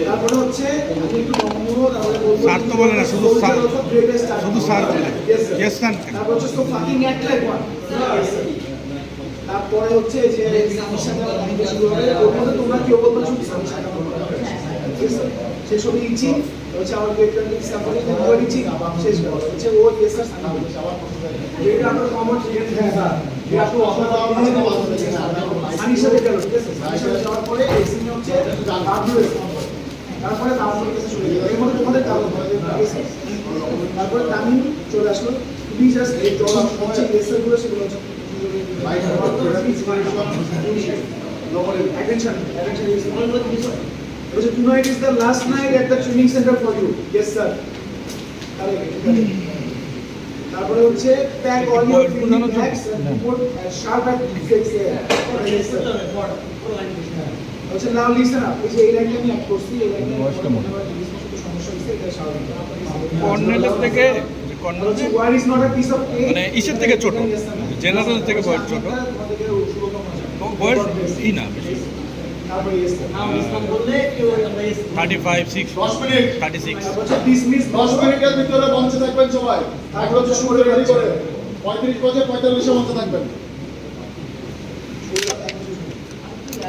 তারপরে হচ্ছে স্যার তো বলে না, শুধু স্যার, শুধু স্যার বলে। তারপর হচ্ছে so fucking act like one. তারপরে হচ্ছে যে স্বামীর সাথে আমার শুরু হবে, ওর মধ্যে তোমরা কেউ বলবে শুধু স্বামীর সাথে শেষ হবে ইচি হচ্ছে আমার গেটটা সাফারি দেন ওর ইচি শেষ হবে হচ্ছে ও ইয়েস স্যার সামনে এটা আমরা কমন ক্রিয়েট হ্যাঁ স্যার এটা তো স্বামীর সাথে গেল, ঠিক আছে? স্বামীর সাথে যাওয়ার পরে এক্সিং হচ্ছে বাবলু, তারপরে বাবলুর কাছে চলে গেল, এর মধ্যে তোমাদের কাজ হবে। তারপরে তামিম চলে আসলো, তুমি জাস্ট এই জল হচ্ছে ইয়েস স্যার গুলো সেগুলো হচ্ছে attention tonight is the last night at the training center for you. Yes sir. তারপরে হচ্ছে pack all your bags and report sharp at 6 am. Yes sir. now listen up. এই যে এই লাইনটা আমি অ্যাড করছি, এই লাইনটা সমস্যা হইছে, এটা স্বাভাবিক। কর্নেলের থেকে why is not a piece of cake মানে ইসের থেকে ছোট, জেনারেল থেকে বয়স ছোট, বয়স ই না বেশি, 35, 6, 36। dismiss 10 মিনিটের ভিতরে মঞ্চে থাকবেন সবাই। তারপর হচ্ছে শুরু রেডি করে 35 বাজে 45 এ মঞ্চে থাকবেন।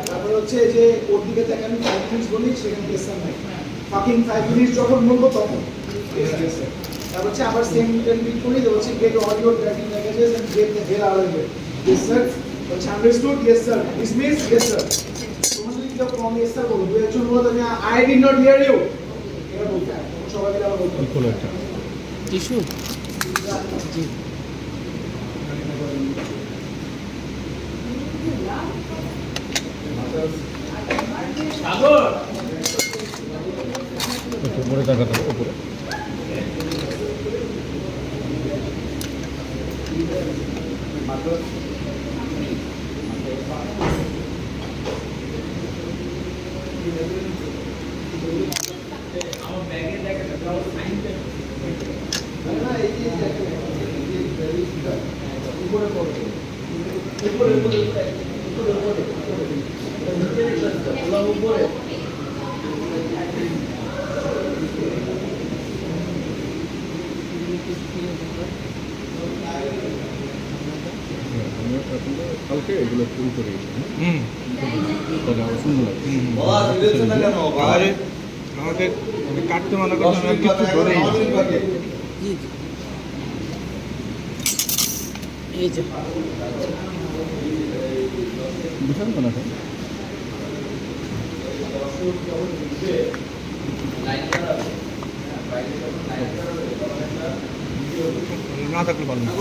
তারপর হচ্ছে যে ওর দিকে তাকান 5 মিনিট বলি, সেখানে কেসার নাই, ফাকিং 5 মিনিট যখন বলবো তখন। তারপর হচ্ছে আবার সেম রিপিট করি, যে হচ্ছে get all your tracking packages and get the hell out of it. Yes sir. হচ্ছে understood? Yes sir. Dismiss? Yes sir. তোমরা যদি কেউ কম ইয়েস স্যার বলো, দুই একজন বলো আমি I did not hear you, এটা বলতে হবে, সবাই মিলে আবার বলতে হবে। একটা টিস্যু জি উপরে টাকাটা উপরে আমার ব্যাগে দেখা সাইনটা না, এই যে উপরে পড়বে, উপরে উপরে উপরে উপরে উপরে কালকে এগুলো শুরু করে সুন্দর আমাকে কাটতে মনে করছি কিছু ধরেই জি এই যে বুঝলাম তো না না থাকলে পারবো না।